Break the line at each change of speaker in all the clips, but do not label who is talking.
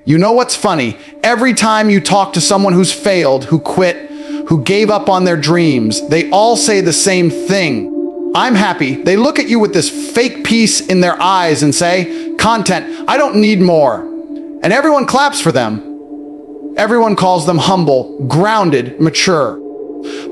You know what's funny? Every time you talk to someone who's failed, who quit, who gave up on their dreams, they all say the same thing. I'm happy. They look at you with this fake peace in their eyes and say, content, I don't need more. And everyone claps for them. Everyone calls them humble, grounded, mature.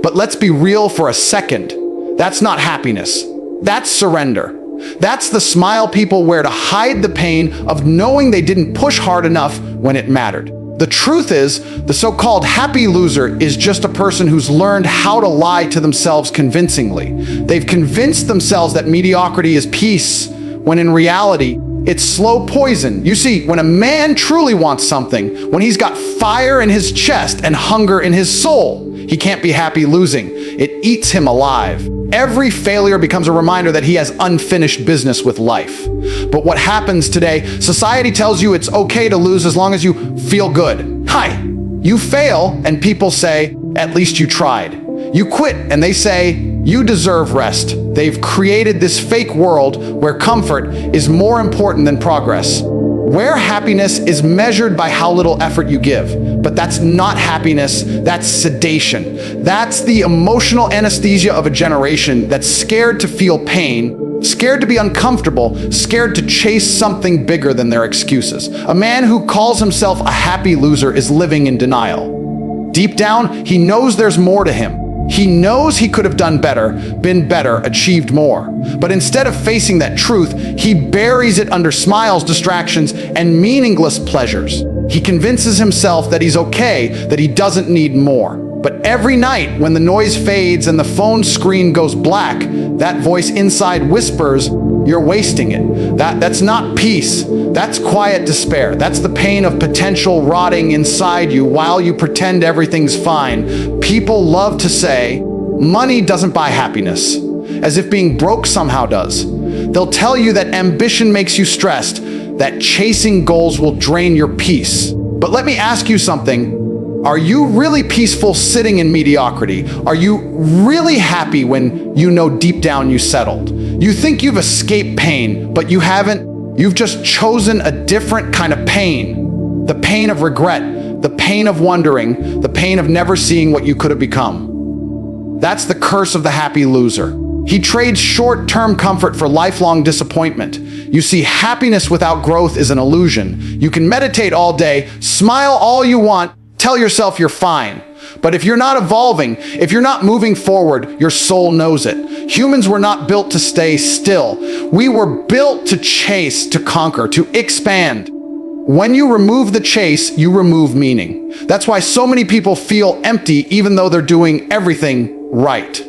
But let's be real for a second. That's not happiness. That's surrender. That's the smile people wear to hide the pain of knowing they didn't push hard enough when it mattered. The truth is, the so-called happy loser is just a person who's learned how to lie to themselves convincingly. They've convinced themselves that mediocrity is peace, when in reality, it's slow poison. You see, when a man truly wants something, when he's got fire in his chest and hunger in his soul, he can't be happy losing. It eats him alive. Every failure becomes a reminder that he has unfinished business with life. But what happens today, society tells you it's okay to lose as long as you feel good. Hi, you fail and people say, at least you tried. You quit and they say, you deserve rest. They've created this fake world where comfort is more important than progress, where happiness is measured by how little effort you give. But that's not happiness, that's sedation. That's the emotional anesthesia of a generation that's scared to feel pain, scared to be uncomfortable, scared to chase something bigger than their excuses. A man who calls himself a happy loser is living in denial. Deep down, he knows there's more to him. He knows he could have done better, been better, achieved more. But instead of facing that truth, he buries it under smiles, distractions, and meaningless pleasures. He convinces himself that he's okay, that he doesn't need more. But every night, when the noise fades and the phone screen goes black, that voice inside whispers, you're wasting it. That's not peace. That's quiet despair. That's the pain of potential rotting inside you while you pretend everything's fine. People love to say, money doesn't buy happiness, as if being broke somehow does. They'll tell you that ambition makes you stressed, that chasing goals will drain your peace. But let me ask you something. Are you really peaceful sitting in mediocrity? Are you really happy when you know deep down you settled? You think you've escaped pain, but you haven't. You've just chosen a different kind of pain. The pain of regret, the pain of wondering, the pain of never seeing what you could have become. That's the curse of the happy loser. He trades short-term comfort for lifelong disappointment. You see, happiness without growth is an illusion. You can meditate all day, smile all you want, tell yourself you're fine. But if you're not evolving, if you're not moving forward, your soul knows it. Humans were not built to stay still. We were built to chase, to conquer, to expand. When you remove the chase, you remove meaning. That's why so many people feel empty even though they're doing everything right.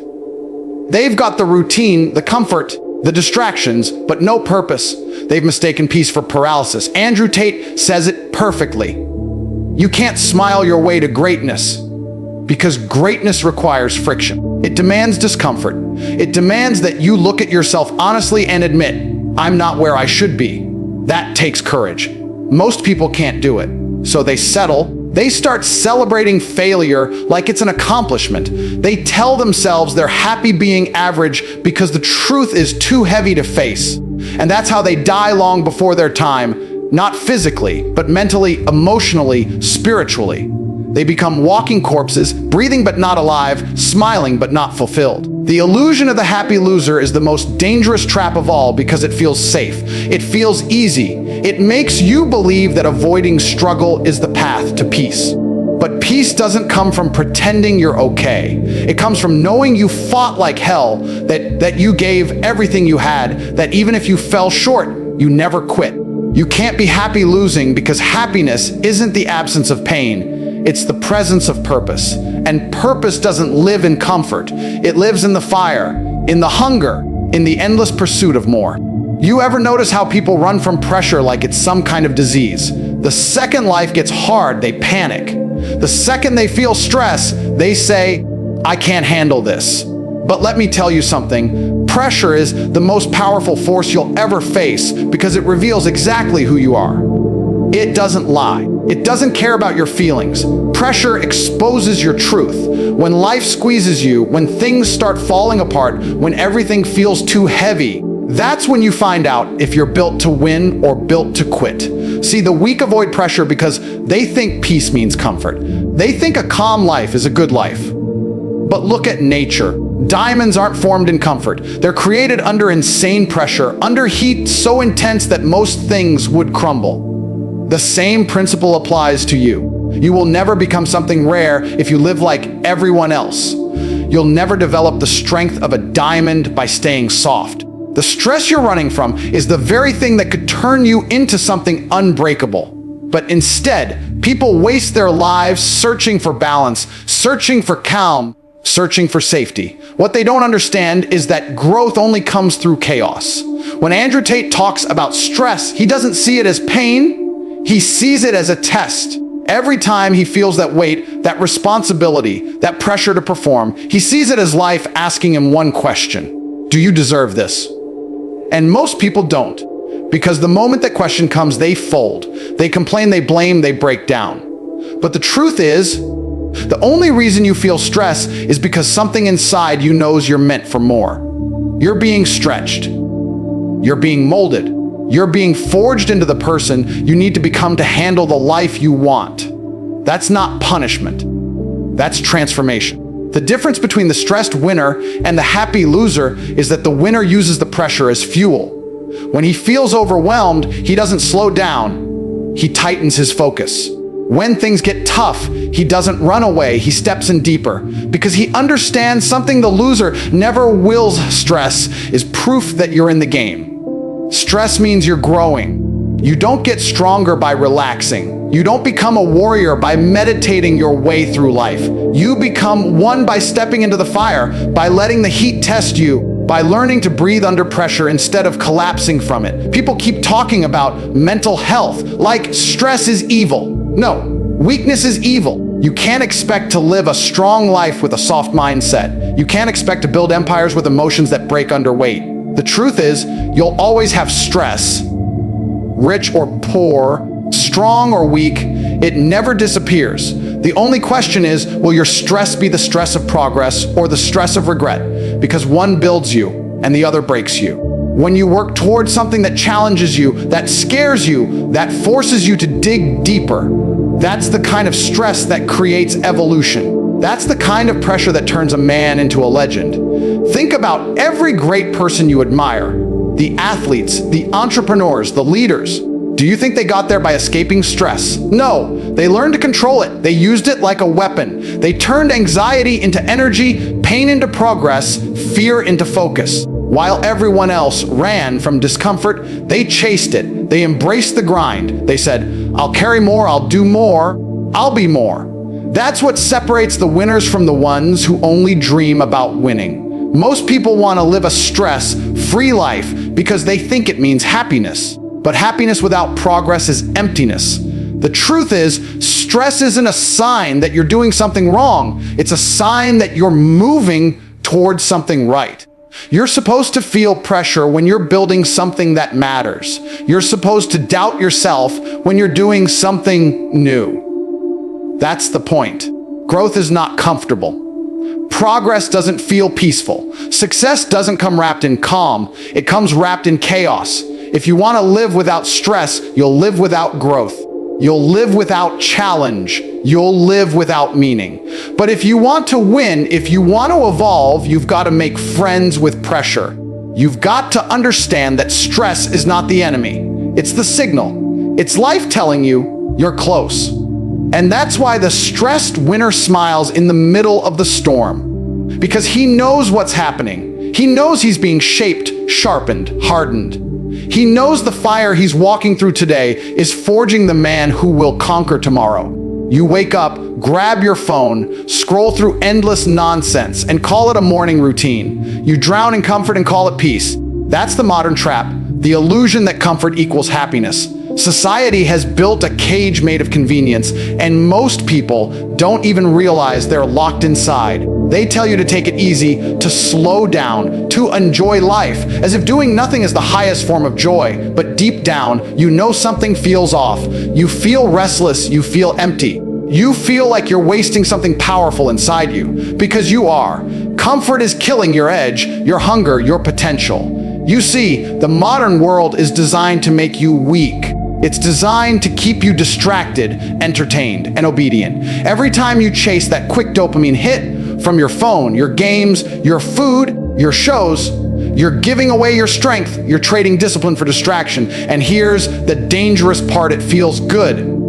They've got the routine, the comfort, the distractions, but no purpose. They've mistaken peace for paralysis. Andrew Tate says it perfectly. You can't smile your way to greatness because greatness requires friction. It demands discomfort. It demands that you look at yourself honestly and admit, I'm not where I should be. That takes courage. Most people can't do it, so they settle. They start celebrating failure like it's an accomplishment. They tell themselves they're happy being average because the truth is too heavy to face. And that's how they die long before their time. Not physically, but mentally, emotionally, spiritually. They become walking corpses, breathing but not alive, smiling but not fulfilled. The illusion of the happy loser is the most dangerous trap of all because it feels safe. It feels easy. It makes you believe that avoiding struggle is the path to peace. But peace doesn't come from pretending you're okay. It comes from knowing you fought like hell, that you gave everything you had, that even if you fell short, you never quit. You can't be happy losing because happiness isn't the absence of pain. It's the presence of purpose. And purpose doesn't live in comfort. It lives in the fire, in the hunger, in the endless pursuit of more. You ever notice how people run from pressure like it's some kind of disease? The second life gets hard, they panic. The second they feel stress, they say, I can't handle this. But let me tell you something. Pressure is the most powerful force you'll ever face because it reveals exactly who you are. It doesn't lie. It doesn't care about your feelings. Pressure exposes your truth. When life squeezes you, when things start falling apart, when everything feels too heavy, that's when you find out if you're built to win or built to quit. See, the weak avoid pressure because they think peace means comfort. They think a calm life is a good life. But look at nature. Diamonds aren't formed in comfort. They're created under insane pressure, under heat so intense that most things would crumble. The same principle applies to you. You will never become something rare if you live like everyone else. You'll never develop the strength of a diamond by staying soft. The stress you're running from is the very thing that could turn you into something unbreakable. But instead, people waste their lives searching for balance, searching for calm, searching for safety. What they don't understand is that growth only comes through chaos. When Andrew Tate talks about stress, he doesn't see it as pain, he sees it as a test. Every time he feels that weight, that responsibility, that pressure to perform, he sees it as life asking him one question: do you deserve this? And most people don't, because the moment that question comes, they fold. They complain, they blame, they break down. But the truth is, the only reason you feel stress is because something inside you knows you're meant for more. You're being stretched. You're being molded. You're being forged into the person you need to become to handle the life you want. That's not punishment. That's transformation. The difference between the stressed winner and the happy loser is that the winner uses the pressure as fuel. When he feels overwhelmed, he doesn't slow down. He tightens his focus. When things get tough, he doesn't run away, he steps in deeper, because he understands something the loser never wills. Stress is proof that you're in the game. Stress means you're growing. You don't get stronger by relaxing. You don't become a warrior by meditating your way through life. You become one by stepping into the fire, by letting the heat test you, by learning to breathe under pressure instead of collapsing from it. People keep talking about mental health like stress is evil. No, weakness is evil. You can't expect to live a strong life with a soft mindset. You can't expect to build empires with emotions that break under weight. The truth is, you'll always have stress. Rich or poor, strong or weak, it never disappears. The only question is, will your stress be the stress of progress or the stress of regret? Because one builds you and the other breaks you. When you work towards something that challenges you, that scares you, that forces you to dig deeper, that's the kind of stress that creates evolution. That's the kind of pressure that turns a man into a legend. Think about every great person you admire, the athletes, the entrepreneurs, the leaders. Do you think they got there by escaping stress? No, they learned to control it. They used it like a weapon. They turned anxiety into energy, pain into progress, fear into focus. While everyone else ran from discomfort, they chased it. They embraced the grind. They said, I'll carry more, I'll do more, I'll be more. That's what separates the winners from the ones who only dream about winning. Most people want to live a stress-free life because they think it means happiness. But happiness without progress is emptiness. The truth is, stress isn't a sign that you're doing something wrong. It's a sign that you're moving towards something right. You're supposed to feel pressure when you're building something that matters. You're supposed to doubt yourself when you're doing something new. That's the point. Growth is not comfortable. Progress doesn't feel peaceful. Success doesn't come wrapped in calm. It comes wrapped in chaos. If you want to live without stress, you'll live without growth. You'll live without challenge. You'll live without meaning. But if you want to win, if you want to evolve, you've got to make friends with pressure. You've got to understand that stress is not the enemy. It's the signal. It's life telling you you're close. And that's why the stressed winner smiles in the middle of the storm. Because he knows what's happening. He knows he's being shaped, sharpened, hardened. He knows the fire he's walking through today is forging the man who will conquer tomorrow. You wake up, grab your phone, scroll through endless nonsense, and call it a morning routine. You drown in comfort and call it peace. That's the modern trap, the illusion that comfort equals happiness. Society has built a cage made of convenience, and most people don't even realize they're locked inside. They tell you to take it easy, to slow down, to enjoy life, as if doing nothing is the highest form of joy. But deep down, you know something feels off. You feel restless, you feel empty. You feel like you're wasting something powerful inside you, because you are. Comfort is killing your edge, your hunger, your potential. You see, the modern world is designed to make you weak. It's designed to keep you distracted, entertained, and obedient. Every time you chase that quick dopamine hit from your phone, your games, your food, your shows, you're giving away your strength. You're trading discipline for distraction. And here's the dangerous part: it feels good.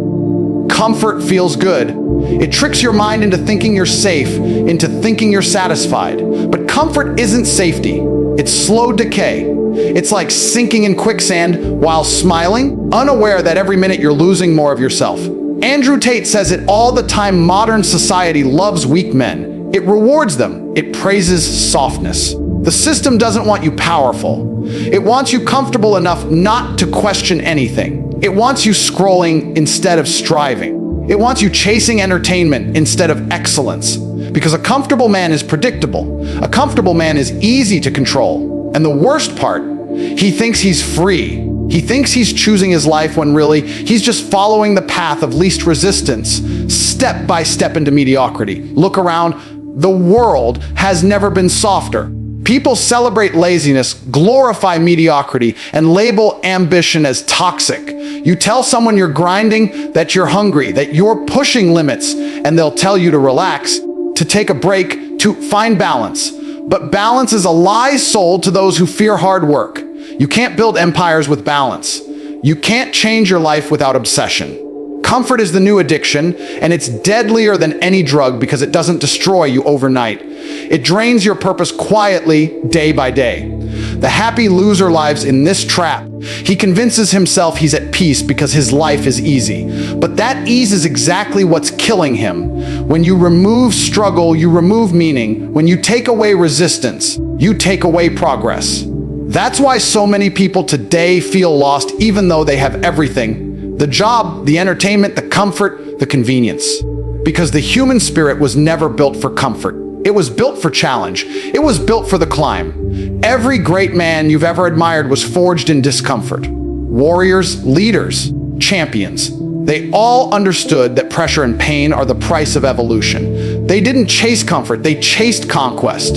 Comfort feels good. It tricks your mind into thinking you're safe, into thinking you're satisfied. But comfort isn't safety. It's slow decay. It's like sinking in quicksand while smiling, unaware that every minute you're losing more of yourself. Andrew Tate says it all the time: modern society loves weak men. It rewards them. It praises softness. The system doesn't want you powerful. It wants you comfortable enough not to question anything. It wants you scrolling instead of striving. It wants you chasing entertainment instead of excellence. Because a comfortable man is predictable. A comfortable man is easy to control. And the worst part, he thinks he's free. He thinks he's choosing his life when really he's just following the path of least resistance, step by step into mediocrity. Look around. The world has never been softer. People celebrate laziness, glorify mediocrity, and label ambition as toxic. You tell someone you're grinding, that you're hungry, that you're pushing limits, and they'll tell you to relax, to take a break, to find balance. But balance is a lie sold to those who fear hard work. You can't build empires with balance. You can't change your life without obsession. Comfort is the new addiction, and it's deadlier than any drug because it doesn't destroy you overnight. It drains your purpose quietly, day by day. The happy loser lives in this trap. He convinces himself he's at peace because his life is easy. But that ease is exactly what's killing him. When you remove struggle, you remove meaning. When you take away resistance, you take away progress. That's why so many people today feel lost even though they have everything. The job, the entertainment, the comfort, the convenience. Because the human spirit was never built for comfort. It was built for challenge. It was built for the climb. Every great man you've ever admired was forged in discomfort. Warriors, leaders, champions. They all understood that pressure and pain are the price of evolution. They didn't chase comfort, they chased conquest.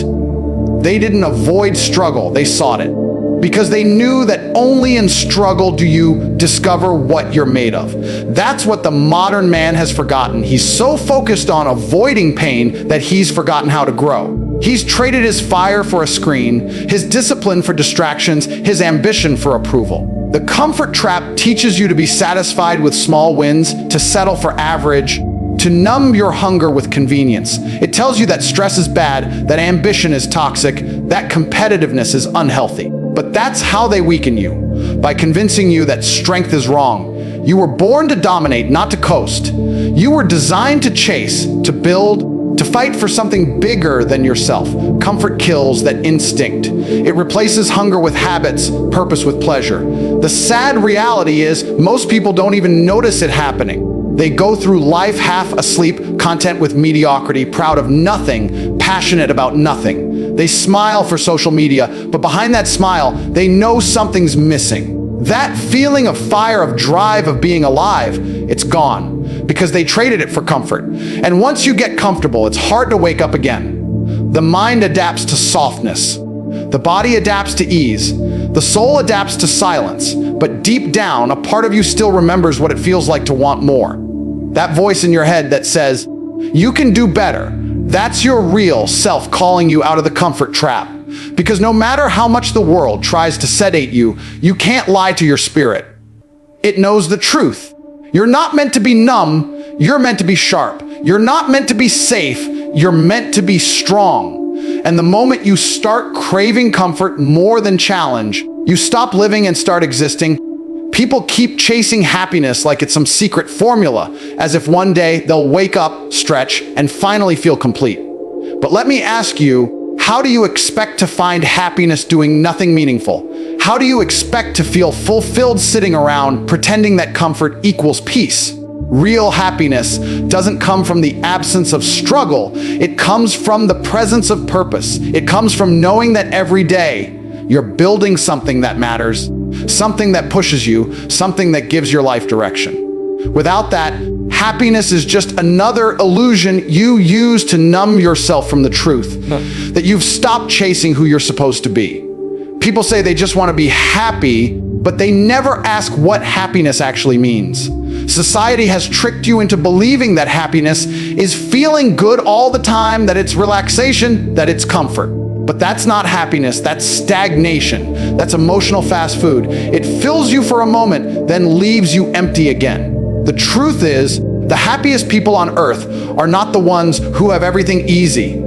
They didn't avoid struggle, they sought it. Because they knew that only in struggle do you discover what you're made of. That's what the modern man has forgotten. He's so focused on avoiding pain that he's forgotten how to grow. He's traded his fire for a screen, his discipline for distractions, his ambition for approval. The comfort trap teaches you to be satisfied with small wins, to settle for average, to numb your hunger with convenience. It tells you that stress is bad, that ambition is toxic, that competitiveness is unhealthy. But that's how they weaken you, by convincing you that strength is wrong. You were born to dominate, not to coast. You were designed to chase, to build, to fight for something bigger than yourself. Comfort kills that instinct. It replaces hunger with habits, purpose with pleasure. The sad reality is most people don't even notice it happening. They go through life half asleep, content with mediocrity, proud of nothing, passionate about nothing. They smile for social media, but behind that smile, they know something's missing. That feeling of fire, of drive, of being alive, it's gone because they traded it for comfort. And once you get comfortable, it's hard to wake up again. The mind adapts to softness. The body adapts to ease. The soul adapts to silence. But deep down, a part of you still remembers what it feels like to want more. That voice in your head that says, you can do better. That's your real self calling you out of the comfort trap. Because no matter how much the world tries to sedate you, you can't lie to your spirit. It knows the truth. You're not meant to be numb, you're meant to be sharp. You're not meant to be safe, you're meant to be strong. And the moment you start craving comfort more than challenge, you stop living and start existing. People keep chasing happiness like it's some secret formula, as if one day they'll wake up, stretch, and finally feel complete. But let me ask you, how do you expect to find happiness doing nothing meaningful? How do you expect to feel fulfilled sitting around pretending that comfort equals peace? Real happiness doesn't come from the absence of struggle. It comes from the presence of purpose. It comes from knowing that every day you're building something that matters, something that pushes you, something that gives your life direction. Without that, happiness is just another illusion you use to numb yourself from the truth, that you've stopped chasing who you're supposed to be. People say they just want to be happy, but they never ask what happiness actually means. Society has tricked you into believing that happiness is feeling good all the time, that it's relaxation, that it's comfort. But that's not happiness, that's stagnation. That's emotional fast food. It fills you for a moment, then leaves you empty again. The truth is, the happiest people on earth are not the ones who have everything easy.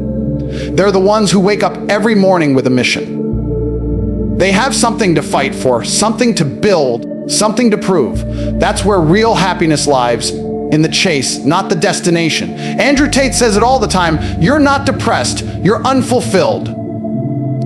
They're the ones who wake up every morning with a mission. They have something to fight for, something to build, something to prove. That's where real happiness lies, in the chase, not the destination. Andrew Tate says it all the time, you're not depressed, you're unfulfilled.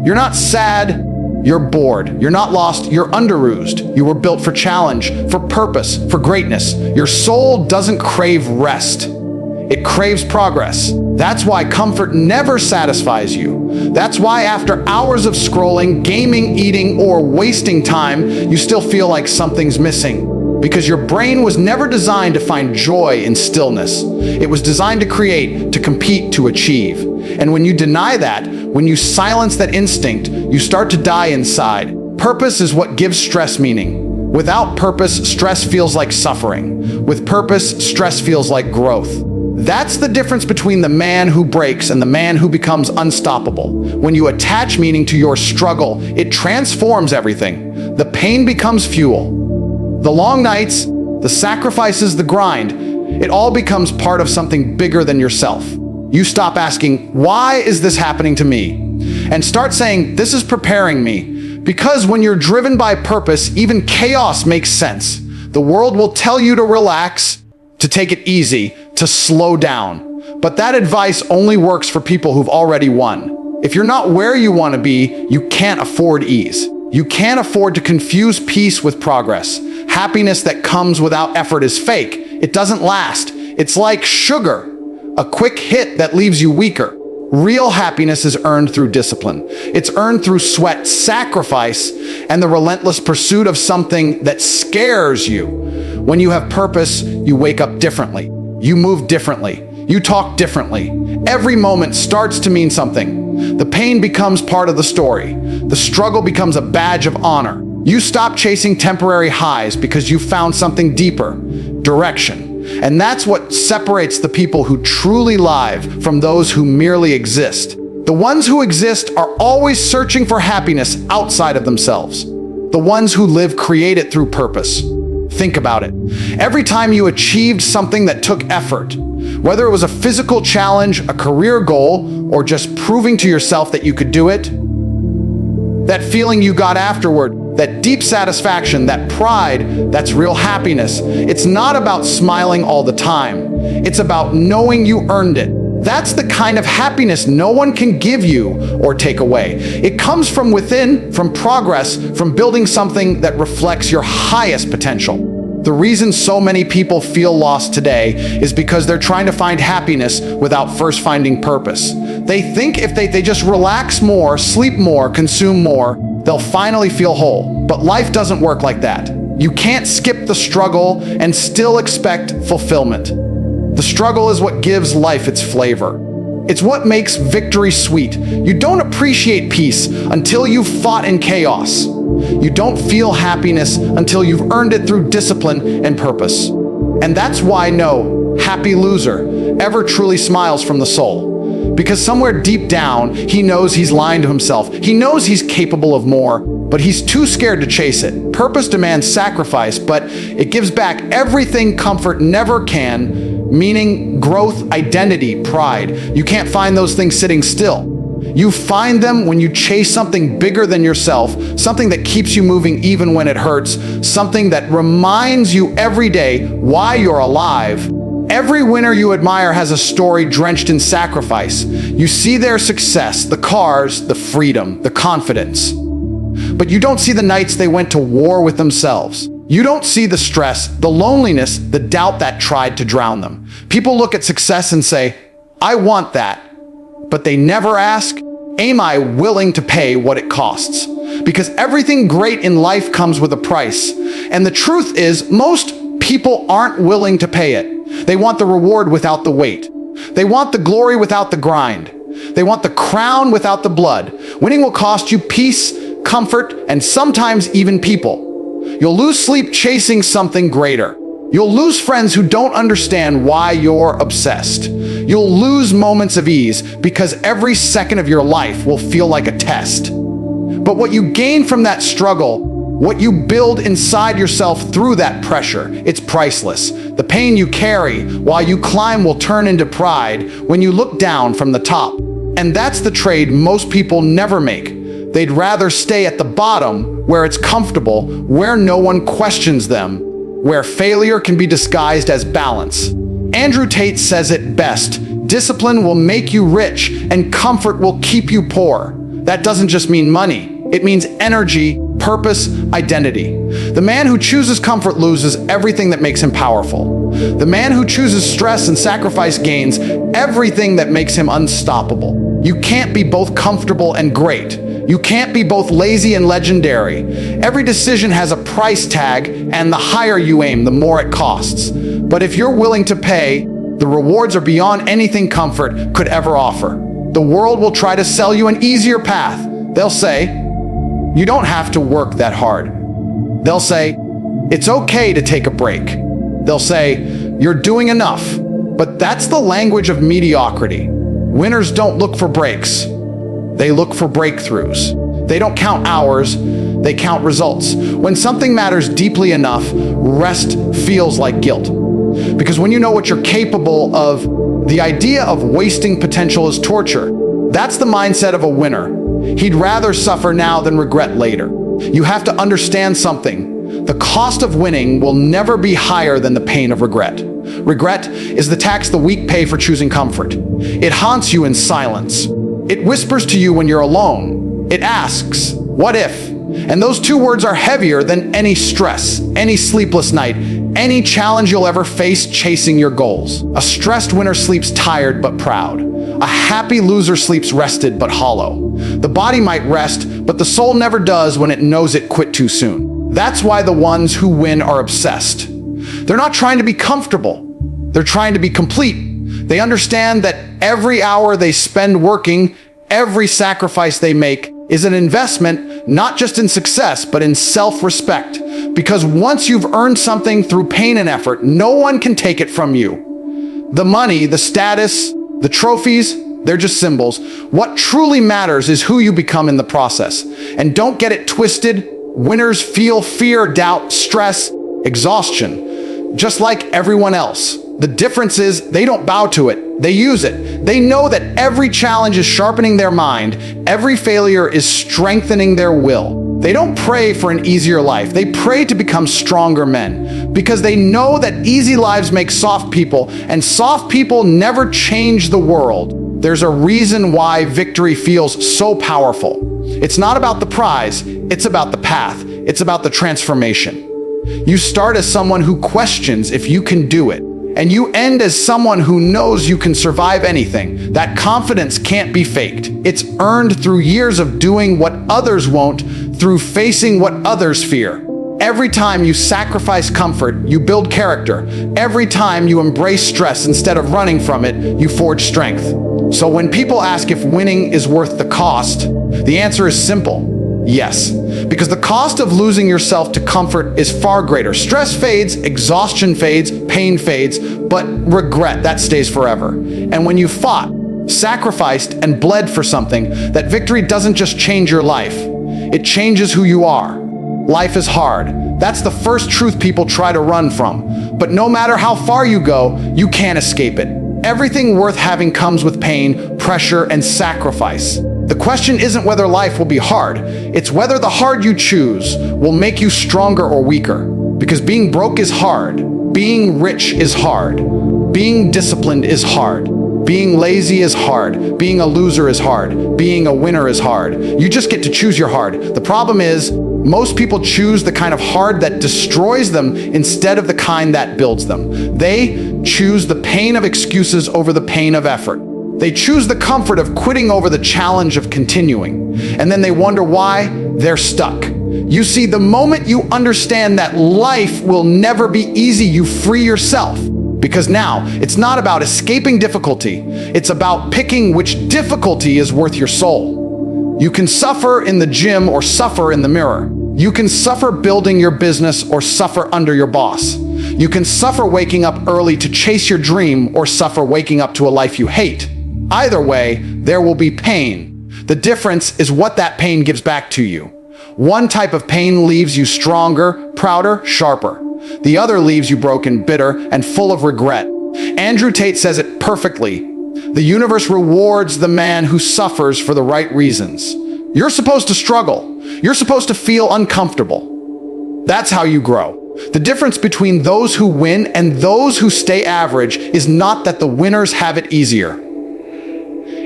You're not sad, you're bored. You're not lost, you're underoozed. You were built for challenge, for purpose, for greatness. Your soul doesn't crave rest. It craves progress. That's why comfort never satisfies you. That's why after hours of scrolling, gaming, eating, or wasting time, you still feel like something's missing. Because your brain was never designed to find joy in stillness. It was designed to create, to compete, to achieve. And when you deny that, when you silence that instinct, you start to die inside. Purpose is what gives stress meaning. Without purpose, stress feels like suffering. With purpose, stress feels like growth. That's the difference between the man who breaks and the man who becomes unstoppable. When you attach meaning to your struggle, it transforms everything. The pain becomes fuel. The long nights, the sacrifices, the grind, it all becomes part of something bigger than yourself. You stop asking, why is this happening to me? And start saying, this is preparing me. Because when you're driven by purpose, even chaos makes sense. The world will tell you to relax, to take it easy, to slow down. But that advice only works for people who've already won. If you're not where you want to be, you can't afford ease. You can't afford to confuse peace with progress. Happiness that comes without effort is fake. It doesn't last. It's like sugar, a quick hit that leaves you weaker. Real happiness is earned through discipline. It's earned through sweat, sacrifice, and the relentless pursuit of something that scares you. When you have purpose, you wake up differently. You move differently. You talk differently. Every moment starts to mean something. The pain becomes part of the story. The struggle becomes a badge of honor. You stop chasing temporary highs because you found something deeper, direction. And that's what separates the people who truly live from those who merely exist. The ones who exist are always searching for happiness outside of themselves. The ones who live create it through purpose. Think about it. Every time you achieved something that took effort, whether it was a physical challenge, a career goal, or just proving to yourself that you could do it, that feeling you got afterward, that deep satisfaction, that pride, that's real happiness. It's not about smiling all the time. It's about knowing you earned it. That's the kind of happiness no one can give you or take away. It comes from within, from progress, from building something that reflects your highest potential. The reason so many people feel lost today is because they're trying to find happiness without first finding purpose. They think if they just relax more, sleep more, consume more, they'll finally feel whole. But life doesn't work like that. You can't skip the struggle and still expect fulfillment. The struggle is what gives life its flavor. It's what makes victory sweet. You don't appreciate peace until you've fought in chaos. You don't feel happiness until you've earned it through discipline and purpose. And that's why no happy loser ever truly smiles from the soul. Because somewhere deep down, he knows he's lying to himself. He knows he's capable of more, but he's too scared to chase it. Purpose demands sacrifice, but it gives back everything comfort never can. Meaning, growth, identity, pride. You can't find those things sitting still. You find them when you chase something bigger than yourself, something that keeps you moving even when it hurts, something that reminds you every day why you're alive. Every winner you admire has a story drenched in sacrifice. You see their success, the cars, the freedom, the confidence. But you don't see the nights they went to war with themselves. You don't see the stress, the loneliness, the doubt that tried to drown them. People look at success and say, I want that. But they never ask, am I willing to pay what it costs? Because everything great in life comes with a price. And the truth is, most people aren't willing to pay it. They want the reward without the wait. They want the glory without the grind. They want the crown without the blood. Winning will cost you peace, comfort, and sometimes even people. You'll lose sleep chasing something greater. You'll lose friends who don't understand why you're obsessed. You'll lose moments of ease because every second of your life will feel like a test. But what you gain from that struggle, what you build inside yourself through that pressure, it's priceless. The pain you carry while you climb will turn into pride when you look down from the top. And that's the trade most people never make. They'd rather stay at the bottom, where it's comfortable, where no one questions them, where failure can be disguised as balance. Andrew Tate says it best: discipline will make you rich and comfort will keep you poor. That doesn't just mean money. It means energy, purpose, identity. The man who chooses comfort loses everything that makes him powerful. The man who chooses stress and sacrifice gains everything that makes him unstoppable. You can't be both comfortable and great. You can't be both lazy and legendary. Every decision has a price tag, and the higher you aim, the more it costs. But if you're willing to pay, the rewards are beyond anything comfort could ever offer. The world will try to sell you an easier path. They'll say, you don't have to work that hard. They'll say, it's okay to take a break. They'll say, you're doing enough. But that's the language of mediocrity. Winners don't look for breaks. They look for breakthroughs. They don't count hours, they count results. When something matters deeply enough, rest feels like guilt. Because when you know what you're capable of, the idea of wasting potential is torture. That's the mindset of a winner. He'd rather suffer now than regret later. You have to understand something. The cost of winning will never be higher than the pain of regret. Regret is the tax the weak pay for choosing comfort. It haunts you in silence. It whispers to you when you're alone. It asks, what if? And those two words are heavier than any stress, any sleepless night, any challenge you'll ever face chasing your goals. A stressed winner sleeps tired but proud. A happy loser sleeps rested but hollow. The body might rest, but the soul never does when it knows it quit too soon. That's why the ones who win are obsessed. They're not trying to be comfortable. They're trying to be complete. They understand that every hour they spend working, every sacrifice they make, is an investment not just in success, but in self-respect. Because once you've earned something through pain and effort, no one can take it from you. The money, the status, the trophies, they're just symbols. What truly matters is who you become in the process. And don't get it twisted. Winners feel fear, doubt, stress, exhaustion, just like everyone else. The difference is they don't bow to it, they use it. They know that every challenge is sharpening their mind, every failure is strengthening their will. They don't pray for an easier life, they pray to become stronger men, because they know that easy lives make soft people, and soft people never change the world. There's a reason why victory feels so powerful. It's not about the prize, it's about the path, it's about the transformation. You start as someone who questions if you can do it. And you end as someone who knows you can survive anything. That confidence can't be faked. It's earned through years of doing what others won't, through facing what others fear. Every time you sacrifice comfort, you build character. Every time you embrace stress instead of running from it, you forge strength. So when people ask if winning is worth the cost, the answer is simple. Yes, because the cost of losing yourself to comfort is far greater. Stress fades, exhaustion fades, pain fades, but regret, that stays forever. And when you fought, sacrificed, and bled for something, that victory doesn't just change your life, it changes who you are. Life is hard. That's the first truth people try to run from. But no matter how far you go, you can't escape it. Everything worth having comes with pain, pressure, and sacrifice. The question isn't whether life will be hard, it's whether the hard you choose will make you stronger or weaker. Because being broke is hard, being rich is hard, being disciplined is hard, being lazy is hard, being a loser is hard, being a winner is hard. You just get to choose your hard. The problem is, most people choose the kind of hard that destroys them instead of the kind that builds them. They choose the pain of excuses over the pain of effort. They choose the comfort of quitting over the challenge of continuing. And then they wonder why they're stuck. You see, the moment you understand that life will never be easy, you free yourself. Because now, it's not about escaping difficulty. It's about picking which difficulty is worth your soul. You can suffer in the gym or suffer in the mirror. You can suffer building your business or suffer under your boss. You can suffer waking up early to chase your dream or suffer waking up to a life you hate. Either way, there will be pain. The difference is what that pain gives back to you. One type of pain leaves you stronger, prouder, sharper. The other leaves you broken, bitter, and full of regret. Andrew Tate says it perfectly. The universe rewards the man who suffers for the right reasons. You're supposed to struggle. You're supposed to feel uncomfortable. That's how you grow. The difference between those who win and those who stay average is not that the winners have it easier.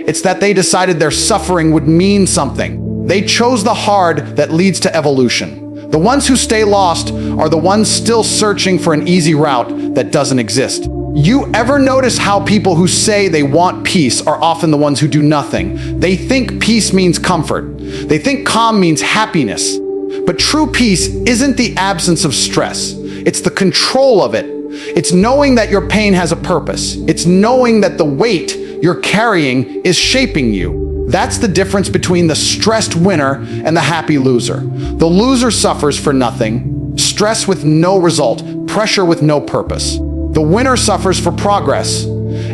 It's that they decided their suffering would mean something. They chose the hard that leads to evolution. The ones who stay lost are the ones still searching for an easy route that doesn't exist. You ever notice how people who say they want peace are often the ones who do nothing? They think peace means comfort. They think calm means happiness. But true peace isn't the absence of stress. It's the control of it. It's knowing that your pain has a purpose. It's knowing that the weight you're carrying is shaping you. That's the difference between the stressed winner and the happy loser. The loser suffers for nothing, stress with no result, pressure with no purpose. The winner suffers for progress.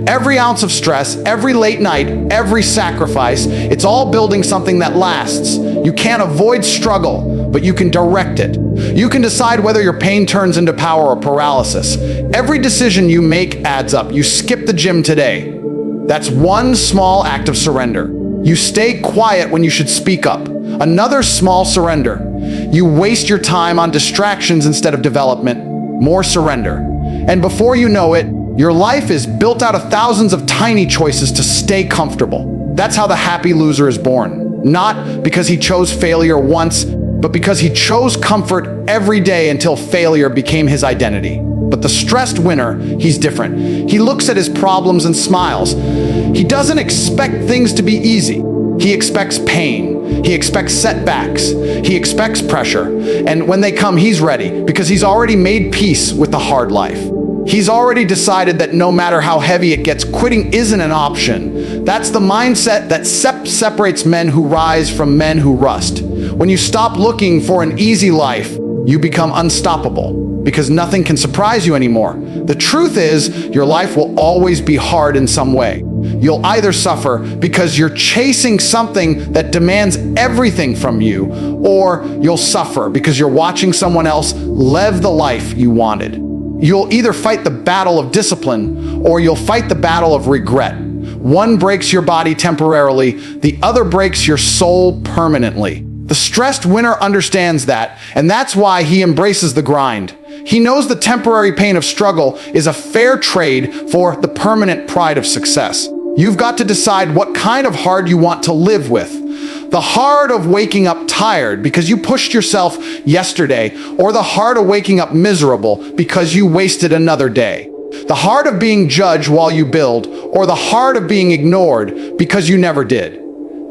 Every ounce of stress, every late night, every sacrifice, it's all building something that lasts. You can't avoid struggle, but you can direct it. You can decide whether your pain turns into power or paralysis. Every decision you make adds up. You skip the gym today. That's one small act of surrender. You stay quiet when you should speak up. Another small surrender. You waste your time on distractions instead of development. More surrender. And before you know it, your life is built out of thousands of tiny choices to stay comfortable. That's how the happy loser is born. Not because he chose failure once, but because he chose comfort every day until failure became his identity. But the stressed winner, he's different. He looks at his problems and smiles. He doesn't expect things to be easy. He expects pain. He expects setbacks. He expects pressure. And when they come, he's ready because he's already made peace with the hard life. He's already decided that no matter how heavy it gets, quitting isn't an option. That's the mindset that separates men who rise from men who rust. When you stop looking for an easy life, you become unstoppable because nothing can surprise you anymore. The truth is, your life will always be hard in some way. You'll either suffer because you're chasing something that demands everything from you, or you'll suffer because you're watching someone else live the life you wanted. You'll either fight the battle of discipline or you'll fight the battle of regret. One breaks your body temporarily, the other breaks your soul permanently. The stressed winner understands that, and that's why he embraces the grind. He knows the temporary pain of struggle is a fair trade for the permanent pride of success. You've got to decide what kind of hard you want to live with. The hard of waking up tired because you pushed yourself yesterday, or the hard of waking up miserable because you wasted another day. The hard of being judged while you build, or the hard of being ignored because you never did.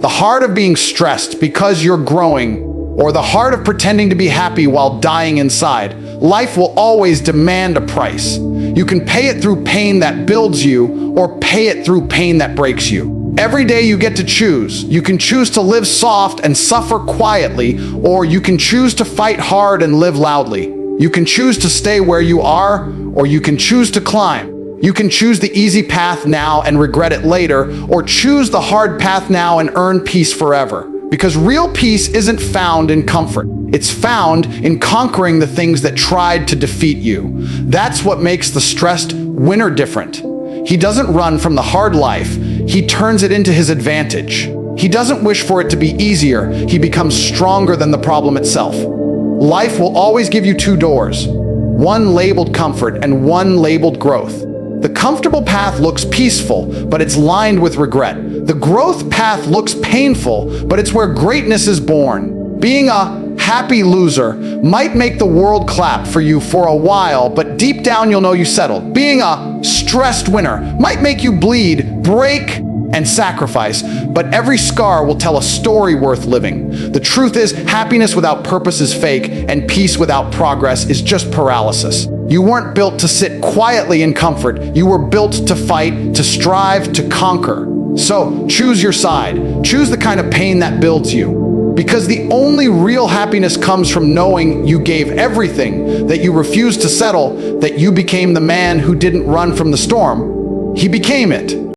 The hard of being stressed because you're growing, or the hard of pretending to be happy while dying inside. Life will always demand a price. You can pay it through pain that builds you, or pay it through pain that breaks you. Every day you get to choose. You can choose to live soft and suffer quietly, or you can choose to fight hard and live loudly. You can choose to stay where you are, or you can choose to climb. You can choose the easy path now and regret it later, or choose the hard path now and earn peace forever. Because real peace isn't found in comfort. It's found in conquering the things that tried to defeat you. That's what makes the stressed winner different. He doesn't run from the hard life. He turns it into his advantage. He doesn't wish for it to be easier. He becomes stronger than the problem itself. Life will always give you two doors, one labeled comfort and one labeled growth. The comfortable path looks peaceful, but it's lined with regret. The growth path looks painful, but it's where greatness is born. Being a happy loser might make the world clap for you for a while, but deep down you'll know you settled. Being a stressed winner might make you bleed, break, and sacrifice, but every scar will tell a story worth living. The truth is, happiness without purpose is fake, and peace without progress is just paralysis. You weren't built to sit quietly in comfort. You were built to fight, to strive, to conquer. So choose your side. Choose the kind of pain that builds you. Because the only real happiness comes from knowing you gave everything, that you refused to settle, that you became the man who didn't run from the storm. He became it.